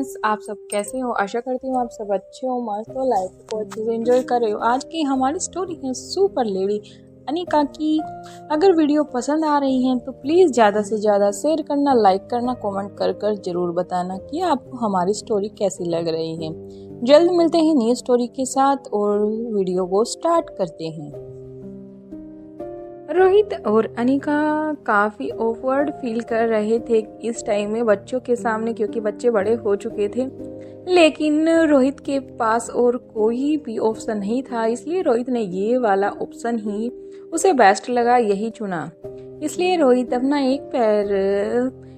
Friends, आप सब कैसे हो? आशा करती हूँ आप सब अच्छे हो, मस्त हो, लाइफ को अच्छे से एंजॉय कर रहे हो। आज की हमारी स्टोरी है सुपर लेडी अनिका की। अगर वीडियो पसंद आ रही है तो प्लीज़ ज़्यादा से ज़्यादा शेयर करना, लाइक करना, कमेंट कर ज़रूर बताना कि आपको हमारी स्टोरी कैसी लग रही है। जल्द मिलते हैं नई स्टोरी के साथ और वीडियो को स्टार्ट करते हैं। रोहित और अनिका काफ़ी ऑकवर्ड फील कर रहे थे इस टाइम में बच्चों के सामने, क्योंकि बच्चे बड़े हो चुके थे। लेकिन रोहित के पास और कोई भी ऑप्शन नहीं था, इसलिए रोहित ने ये वाला ऑप्शन ही उसे बेस्ट लगा, यही चुना। इसलिए रोहित अपना एक पैर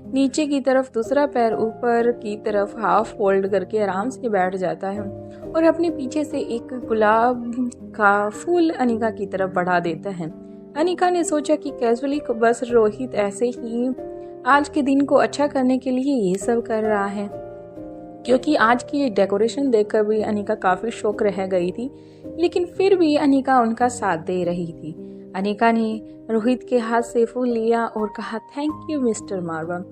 नीचे की तरफ, दूसरा पैर ऊपर की तरफ हाफ फोल्ड करके आराम से बैठ जाता है और अपने पीछे से एक गुलाब का फूल अनिका की तरफ बढ़ा देता है। अनिका ने सोचा कि कैजुअली बस रोहित ऐसे ही आज के दिन को अच्छा करने के लिए ये सब कर रहा है, क्योंकि आज की डेकोरेशन देखकर भी अनिका काफ़ी शॉक रह गई थी। लेकिन फिर भी अनिका उनका साथ दे रही थी। अनिका ने रोहित के हाथ से फूल लिया और कहा, थैंक यू मिस्टर मारवा।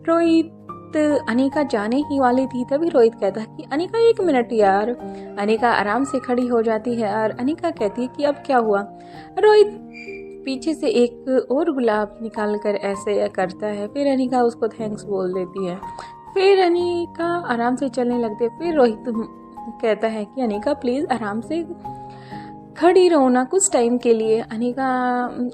रोहित अनिका जाने ही वाली थी, तभी रोहित कहता है कि अनिका 1 मिनट यार। अनिका आराम से खड़ी हो जाती है और अनिका कहती है कि अब क्या हुआ। रोहित पीछे से एक और गुलाब निकाल कर ऐसे करता है, फिर अनिका उसको थैंक्स बोल देती है। फिर अनिका आराम से चलने लगती है। फिर रोहित कहता है कि अनिका प्लीज़ आराम से खड़ी रहो ना कुछ टाइम के लिए। अनिका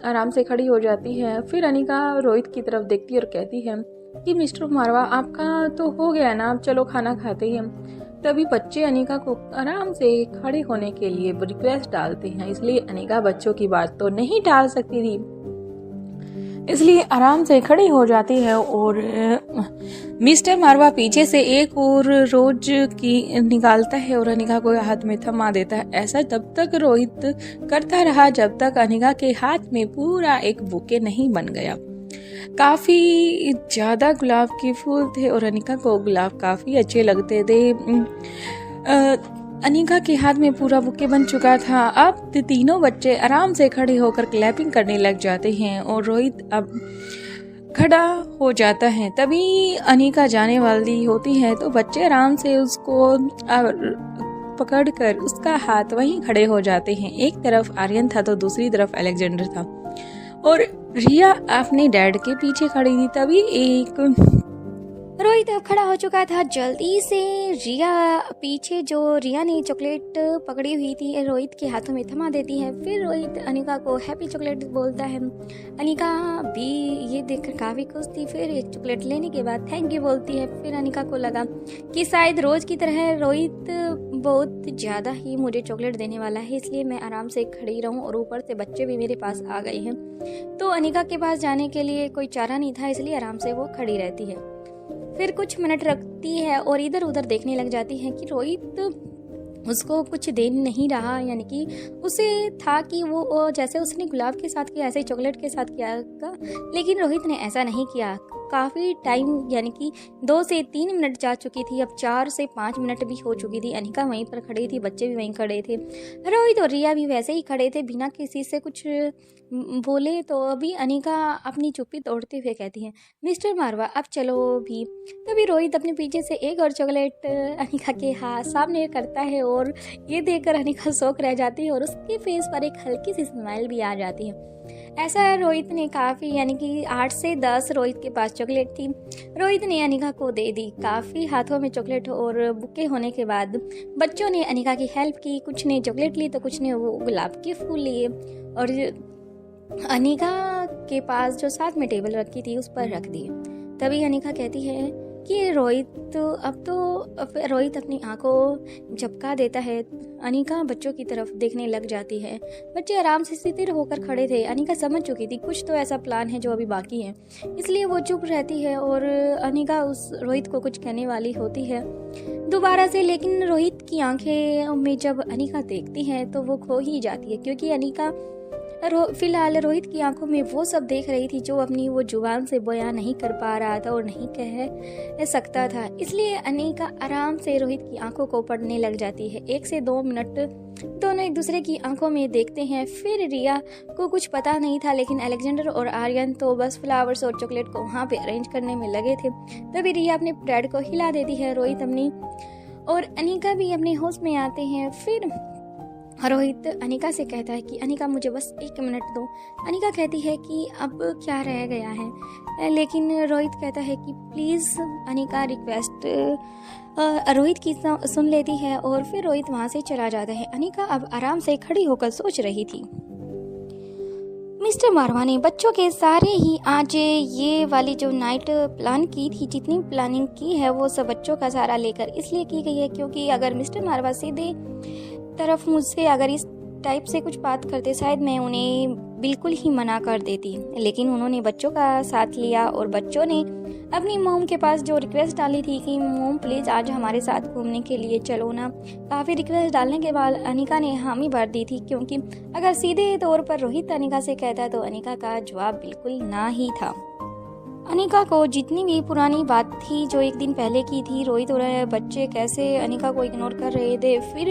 आराम से खड़ी हो जाती है। फिर अनिका रोहित की तरफ देखती है और कहती है कि मिस्टर मारवा आपका तो हो गया ना, अब चलो खाना खाते हैं। तभी बच्चे अनिका को आराम से खड़े होने के लिए रिक्वेस्ट डालते हैं, इसलिए अनिका बच्चों की बात तो नहीं टाल सकती थी, इसलिए आराम से खड़ी हो जाती है। और मिस्टर मारवा पीछे से एक और रोज की निकालता है और अनिका को हाथ में थमा देता है। ऐसा तब तक रोहित करता रहा जब तक अनिका के हाथ में पूरा एक बुके नहीं बन गया। काफ़ी ज़्यादा गुलाब के फूल थे और अनिका को गुलाब काफ़ी अच्छे लगते थे। अनिका के हाथ में पूरा बुके बन चुका था। अब तीनों बच्चे आराम से खड़े होकर क्लैपिंग करने लग जाते हैं और रोहित अब खड़ा हो जाता है। तभी अनिका जाने वाली होती है तो बच्चे आराम से उसको पकड़कर उसका हाथ वहीं खड़े हो जाते हैं। एक तरफ आर्यन था तो दूसरी तरफ अलेक्जेंडर था और रिया अपने डैड के पीछे खड़ी थी। तभी एक रोहित अब खड़ा हो चुका था। जल्दी से रिया पीछे, जो रिया ने चॉकलेट पकड़ी हुई थी, रोहित के हाथों में थमा देती है। फिर रोहित अनिका को हैप्पी चॉकलेट बोलता है। अनिका भी ये देखकर काफ़ी खुश थी। फिर एक चॉकलेट लेने के बाद थैंक यू बोलती है। फिर अनिका को लगा कि शायद रोज की तरह रोहित बहुत ज़्यादा ही मुझे चॉकलेट देने वाला है, इसलिए मैं आराम से खड़ी रहूं और ऊपर से बच्चे भी मेरे पास आ गए हैं। तो अनिका के पास जाने के लिए कोई चारा नहीं था, इसलिए आराम से वो खड़ी रहती है। फिर कुछ मिनट रखती है और इधर उधर देखने लग जाती है कि रोहित उसको कुछ दे नहीं रहा, यानी कि उसे था कि वो जैसे उसने गुलाब के साथ किया ऐसे ही चॉकलेट के साथ किया, लेकिन रोहित ने ऐसा नहीं किया। काफ़ी टाइम, यानी कि 2 से 3 मिनट जा चुकी थी, अब 4 से 5 मिनट भी हो चुकी थी। अनिका वहीं पर खड़ी थी, बच्चे भी वहीं खड़े थे, रोहित और रिया भी वैसे ही खड़े थे बिना किसी से कुछ बोले। तो अभी अनिका अपनी चुप्पी तोड़ते हुए कहती है, मिस्टर मारवा अब चलो भी। तभी रोहित अपने पीछे से एक और चॉकलेट अनिका के हाथ सामने करता है और ये देखकर अनिका शौक रह जाती है और उसके फेस पर एक हल्की सी स्माइल भी आ जाती है। ऐसा रोहित ने काफ़ी, यानी कि 8 से 10 रोहित के पास चॉकलेट थी, रोहित ने अनिका को दे दी। काफ़ी हाथों में चॉकलेट और बुके होने के बाद बच्चों ने अनिका की हेल्प की। कुछ ने चॉकलेट ली तो कुछ ने वो गुलाब के फूल लिए और अनिका के पास जो साथ में टेबल रखी थी उस पर रख दिए। तभी अनिका कहती है कि रोहित रोहित अपनी आंखों झपका देता है। अनिका बच्चों की तरफ देखने लग जाती है। बच्चे आराम से स्थिर होकर खड़े थे। अनिका समझ चुकी थी कुछ तो ऐसा प्लान है जो अभी बाकी है, इसलिए वो चुप रहती है और अनिका उस रोहित को कुछ कहने वाली होती है दोबारा से, लेकिन रोहित की आंखें में जब अनिका देखती है तो वो खो ही जाती है, क्योंकि अनिका फिलहाल रोहित की आंखों में वो सब देख रही थी जो अपनी वो जुबान से बयां नहीं कर पा रहा था और नहीं कह सकता था। इसलिए अनिका आराम से रोहित की आंखों को पढ़ने लग जाती है। 1 से 2 मिनट दोनों एक दूसरे की आंखों में देखते हैं। फिर रिया को कुछ पता नहीं था, लेकिन अलेक्जेंडर और आर्यन तो बस फ्लावर्स और चॉकलेट को वहाँ पे अरेंज करने में लगे थे। तभी रिया अपने डैड को हिला देती है। रोहित अपनी और अनिका भी अपने होश में आते हैं। फिर रोहित अनिका से कहता है कि अनिका मुझे बस 1 मिनट दो। अनिका कहती है कि अब क्या रह गया है, लेकिन रोहित कहता है कि प्लीज़। अनिका रिक्वेस्ट रोहित की सुन लेती है और फिर रोहित वहाँ से चला जाता है। अनिका अब आराम से खड़ी होकर सोच रही थी। मिस्टर मारवा ने बच्चों के सारे ही आज ये वाली जो नाइट प्लान की थी, जितनी प्लानिंग की है वो सब बच्चों का सहारा लेकर इसलिए की गई है क्योंकि अगर मिस्टर मारवा सीधे तरफ मुझसे अगर इस टाइप से कुछ बात करते शायद मैं उन्हें बिल्कुल ही मना कर देती, लेकिन उन्होंने बच्चों का साथ लिया और बच्चों ने अपनी मोम के पास जो रिक्वेस्ट डाली थी कि मोम प्लीज़ आज हमारे साथ घूमने के लिए चलो ना। काफ़ी रिक्वेस्ट डालने के बाद अनिका ने हामी भर दी थी, क्योंकि अगर सीधे तौर पर रोहित अनिका से कहता तो अनिका का जवाब बिल्कुल ना ही था। अनिका को जितनी भी पुरानी बात थी जो एक दिन पहले की थी, रोहित और बच्चे कैसे अनिका को इग्नोर कर रहे थे, फिर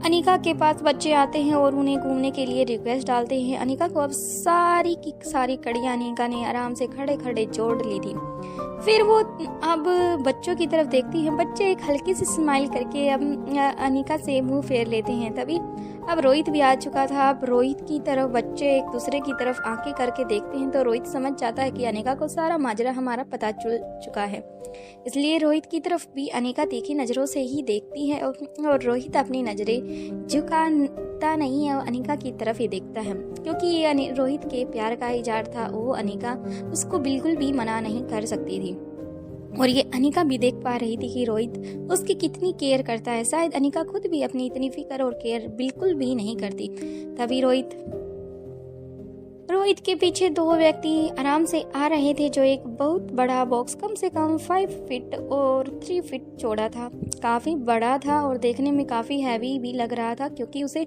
अनिका के पास बच्चे आते हैं और उन्हें घूमने के लिए रिक्वेस्ट डालते हैं। अनिका को अब सारी की सारी कड़ियाँ अनिका ने आराम से खड़े खड़े जोड़ ली थी। फिर वो अब बच्चों की तरफ देखती है। बच्चे एक हल्की सी स्माइल करके अब अनिका से मुंह फेर लेते हैं। तभी अब रोहित भी आ चुका था। अब रोहित की तरफ बच्चे एक दूसरे की तरफ आंखें करके देखते हैं तो रोहित समझ जाता है कि अनिका को सारा माजरा हमारा पता चल चुका है। इसलिए रोहित की तरफ भी अनिका तीखी नज़रों से ही देखती है और रोहित अपनी नज़रें झुकाता नहीं है, अनिका की तरफ ही देखता है, क्योंकि ये रोहित के प्यार का इजहार था। वो अनिका उसको बिल्कुल भी मना नहीं कर सकती थी और ये अनिका भी देख पा रही थी कि रोहित उसकी कितनी केयर करता है। शायद अनिका खुद भी अपनी इतनी फिक्र और केयर बिल्कुल भी नहीं करती। तभी रोहित के पीछे 2 व्यक्ति आराम से आ रहे थे, जो एक बहुत बड़ा बॉक्स कम से कम 5 फीट और 3 फीट चौड़ा था। काफ़ी बड़ा था और देखने में काफ़ी हैवी भी लग रहा था, क्योंकि उसे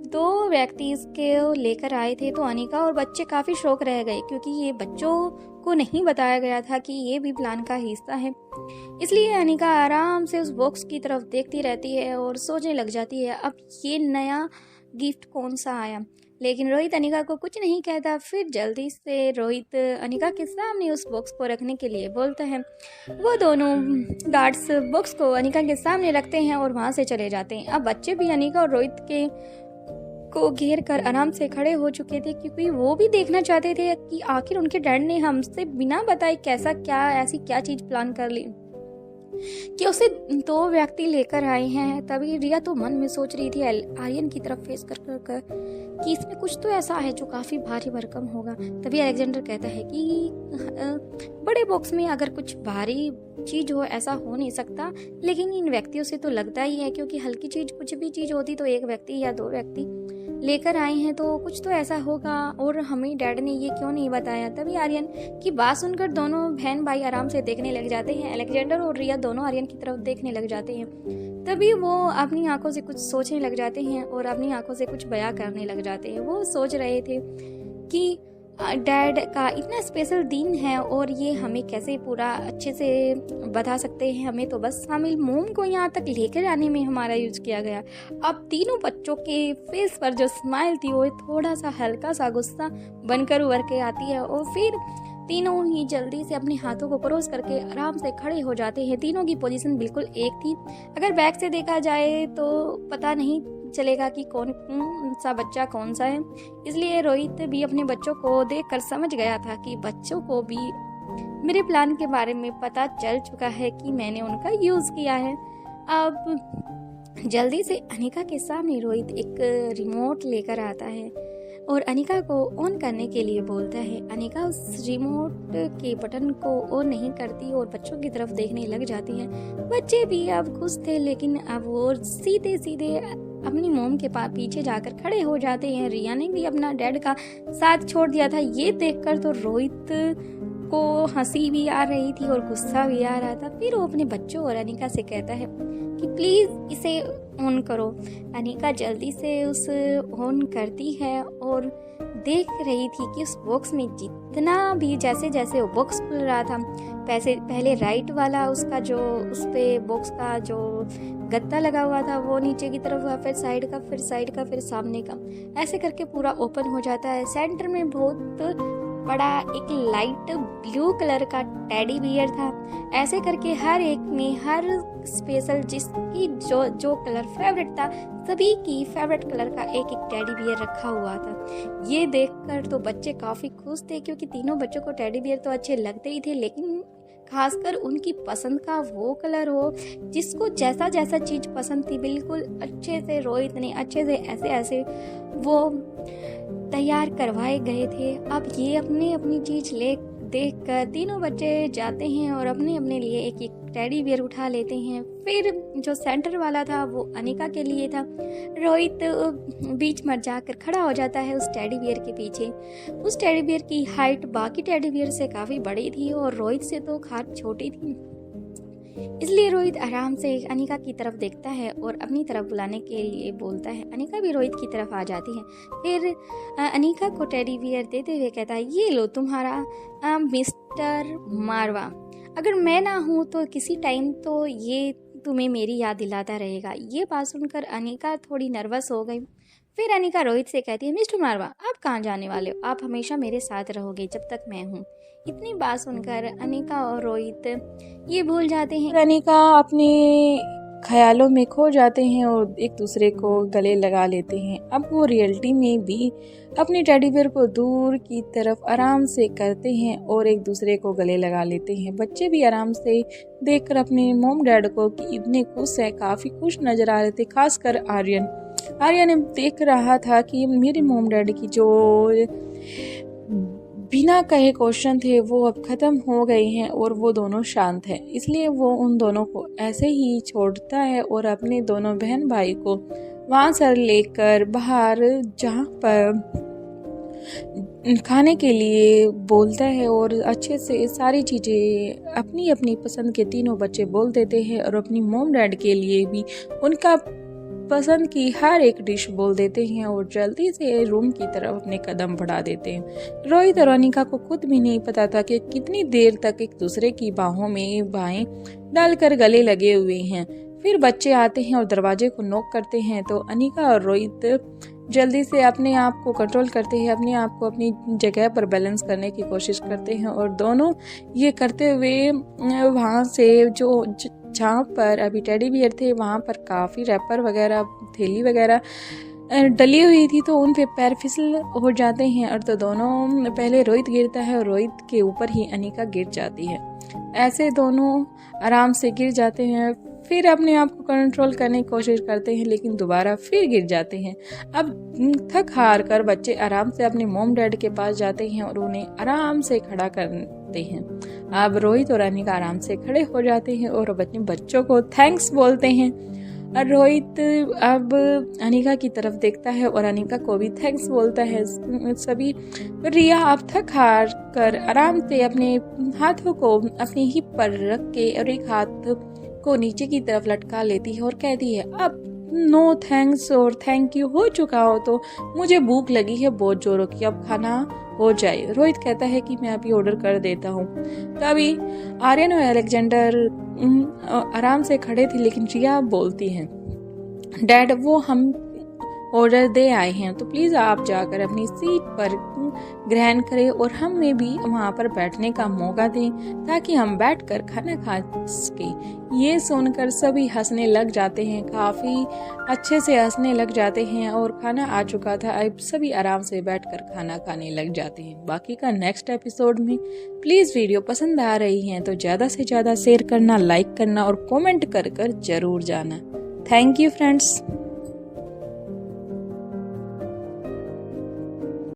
2 व्यक्ति इसके लेकर आए थे। तो अनिका और बच्चे काफ़ी शौक रह गए, क्योंकि ये बच्चों को नहीं बताया गया था कि ये भी प्लान का हिस्सा है। इसलिए अनिका आराम से उस बॉक्स की तरफ देखती रहती है और सोचने लग जाती है अब ये नया गिफ्ट कौन सा आया। लेकिन रोहित अनिका को कुछ नहीं कहता। फिर जल्दी से रोहित अनिका के सामने उस बॉक्स को रखने के लिए बोलता है। वो दोनों गार्ड्स बॉक्स को अनिका के सामने रखते हैं और वहाँ से चले जाते हैं। अब बच्चे भी अनिका और रोहित को घेर कर आराम से खड़े हो चुके थे, क्योंकि वो भी देखना चाहते थे कि आखिर उनके डैड ने हमसे बिना बताए ऐसी क्या चीज़ प्लान कर ली कि उसे 2 व्यक्ति लेकर आए हैं। तभी रिया तो मन में सोच रही थी आर्यन की तरफ फेस कर कि इसमें कुछ तो ऐसा है जो काफ़ी भारी भरकम होगा। तभी अलेक्जेंडर कहता है कि बड़े बॉक्स में अगर कुछ भारी चीज़ हो ऐसा हो नहीं सकता, लेकिन इन व्यक्तियों से तो लगता ही है, क्योंकि हल्की चीज़ कुछ भी चीज़ होती तो 1 व्यक्ति या 2 व्यक्ति लेकर आए हैं, तो कुछ तो ऐसा होगा और हमें डैड ने ये क्यों नहीं बताया। तभी आर्यन की बात सुनकर दोनों बहन भाई आराम से देखने लग जाते हैं। अलेक्जेंडर और रिया दोनों आर्यन की तरफ देखने लग जाते हैं। तभी वो अपनी आंखों से कुछ सोचने लग जाते हैं और अपनी आंखों से कुछ बयां करने लग जाते हैं। वो सोच रहे थे कि डैड का इतना स्पेशल दिन है और ये हमें कैसे पूरा अच्छे से बता सकते हैं। हमें तो बस शामिल मोम को यहाँ तक लेकर आने में हमारा यूज किया गया। अब तीनों बच्चों के फेस पर जो स्माइल थी वो थोड़ा सा हल्का सा गुस्सा बनकर उभर के आती है और फिर तीनों ही जल्दी से अपने हाथों को क्रॉस करके आराम से खड़े हो जाते हैं। तीनों की पोजीशन बिल्कुल एक थी। अगर बैक से देखा जाए तो पता नहीं चलेगा कि कौन सा बच्चा कौन सा है। इसलिए रोहित भी अपने बच्चों को देखकर समझ गया था कि बच्चों को भी मेरे प्लान के बारे में पता चल चुका है कि मैंने उनका यूज़ किया है। अब जल्दी से अनिका के सामने रोहित एक रिमोट लेकर आता है और अनिका को ऑन करने के लिए बोलता है। अनिका उस रिमोट के बटन को ऑन नहीं करती और बच्चों की तरफ देखने लग जाती है। बच्चे भी अब खुश थे, लेकिन अब वो सीधे सीधे अपनी मोम के पीछे जाकर खड़े हो जाते हैं। रिया ने भी अपना डैड का साथ छोड़ दिया था। ये देखकर तो रोहित को हंसी भी आ रही थी और गुस्सा भी आ रहा था। फिर वो अपने बच्चों और अनिका से कहता है कि प्लीज़ इसे ऑन करो। अनिका जल्दी से उस ऑन करती है और देख रही थी कि उस बॉक्स में जितना भी जैसे जैसे वो बॉक्स खुल रहा था, पहले राइट वाला उसका जो उस पे बॉक्स का जो गत्ता लगा हुआ था वो नीचे की तरफ हुआ, फिर साइड का, फिर सामने का, ऐसे करके पूरा ओपन हो जाता है। सेंटर में बहुत बड़ा एक लाइट ब्लू कलर का टेडी बियर था। ऐसे करके हर एक में हर स्पेशल जिसकी जो कलर फेवरेट था, सभी की फेवरेट कलर का एक एक टेडी बियर रखा हुआ था। ये देखकर तो बच्चे काफ़ी खुश थे, क्योंकि तीनों बच्चों को टेडी बियर तो अच्छे लगते ही थे, लेकिन खासकर उनकी पसंद का वो कलर हो जिसको जैसा जैसा चीज़ पसंद थी, बिल्कुल अच्छे से रोहित ने अच्छे से ऐसे वो तैयार करवाए गए थे। अब ये अपनी अपनी चीज़ देख कर तीनों बच्चे जाते हैं और अपने अपने लिए एक एक टेडी बियर उठा लेते हैं। फिर जो सेंटर वाला था वो अनिका के लिए था। रोहित बीच में जाकर खड़ा हो जाता है उस टेडी बियर के पीछे। उस टेडी बियर की हाइट बाकी टेडी बियर से काफ़ी बड़ी थी और रोहित से तो खास छोटी थी, इसलिए रोहित आराम से अनिका की तरफ देखता है और अपनी तरफ बुलाने के लिए बोलता है। अनिका भी रोहित की तरफ आ जाती है। फिर अनिका को टेडी बियर देते हुए कहता है, ये लो तुम्हारा मिस्टर मारवा, अगर मैं ना हूँ तो किसी टाइम तो ये तुम्हें मेरी याद दिलाता रहेगा। ये बात सुनकर अनिका थोड़ी नर्वस हो गई। फिर अनिका रोहित से कहती है, मिस्टर मारवा आप कहाँ जाने वाले हो, आप हमेशा मेरे साथ रहोगे जब तक मैं हूँ। इतनी बात सुनकर अनिका और रोहित ये भूल जाते हैं। अनिका अपने ख्यालों में खो जाते हैं और एक दूसरे को गले लगा लेते हैं। अब वो रियलिटी में भी अपनी टेडी बियर को दूर की तरफ आराम से करते हैं और एक दूसरे को गले लगा लेते हैं। बच्चे भी आराम से देखकर अपने मॉम डैड को कि इतने खुश है, काफ़ी खुश नजर आ रहे थे। खासकर आर्यन देख रहा था कि मेरे मॉम डैड की जो बिना कहे क्वेश्चन थे वो अब खत्म हो गए हैं और वो दोनों शांत हैं। इसलिए वो उन दोनों को ऐसे ही छोड़ता है और अपने दोनों बहन भाई को वहाँ से लेकर बाहर जहाँ पर खाने के लिए बोलता है और अच्छे से सारी चीज़ें अपनी अपनी पसंद के तीनों बच्चे बोल देते हैं और अपनी मॉम डैड के लिए भी उनका पसंद की हर एक डिश बोल देते हैं और जल्दी से रूम की तरफ अपने कदम बढ़ा देते हैं। रोहित और अनिका को खुद भी नहीं पता था कि कितनी देर तक एक दूसरे की बाहों में बाहें डालकर गले लगे हुए हैं। फिर बच्चे आते हैं और दरवाजे को नॉक करते हैं तो अनिका और रोहित जल्दी से अपने आप को कंट्रोल करते हैं, अपने आप को अपनी जगह पर बैलेंस करने की कोशिश करते हैं और दोनों ये करते हुए वहाँ से जो जहाँ पर अभी टेडी बियर थे वहाँ पर काफ़ी रैपर वगैरह थैली वगैरह डली हुई थी तो उन पे पैर फिसल हो जाते हैं और तो दोनों पहले रोहित गिरता है और रोहित के ऊपर ही अनिका गिर जाती है। ऐसे दोनों आराम से गिर जाते हैं, फिर अपने आप को कंट्रोल करने की कोशिश करते हैं लेकिन दोबारा फिर गिर जाते हैं। अब थक हार कर बच्चे आराम से अपने मॉम डैड के पास जाते हैं और उन्हें आराम से खड़ा करते हैं। अब रोहित और अनिका आराम से खड़े हो जाते हैं और अपने बच्चों को थैंक्स बोलते हैं और रोहित अब अनिका की तरफ देखता है और अनिका को भी थैंक्स बोलता है। सभी रिया अब थक हार कर आराम से अपने हाथों को अपनी हिप पर रख के और एक हाथ को नीचे की तरफ लटका लेती है और कहती है, अब नो थैंक्स और थैंक यू हो चुका हो तो मुझे भूख लगी है बहुत जोरों की, अब खाना हो जाए। रोहित कहता है कि मैं अभी ऑर्डर कर देता हूँ। तभी आर्यन और अलेक्जेंडर आराम से खड़े थे लेकिन रिया बोलती है, डैड वो हम ऑर्डर दे आए हैं तो प्लीज़ आप जाकर अपनी सीट पर ग्रहण करें और हमें भी वहाँ पर बैठने का मौका दें ताकि हम बैठकर खाना खा सकें। ये सुनकर सभी हंसने लग जाते हैं, काफ़ी अच्छे से हंसने लग जाते हैं और खाना आ चुका था, अब सभी आराम से बैठकर खाना खाने लग जाते हैं। बाकी का नेक्स्ट एपिसोड में। प्लीज़ वीडियो पसंद आ रही है तो ज़्यादा से ज़्यादा शेयर करना, लाइक करना और कमेंट कर जरूर जाना। Thank you friends.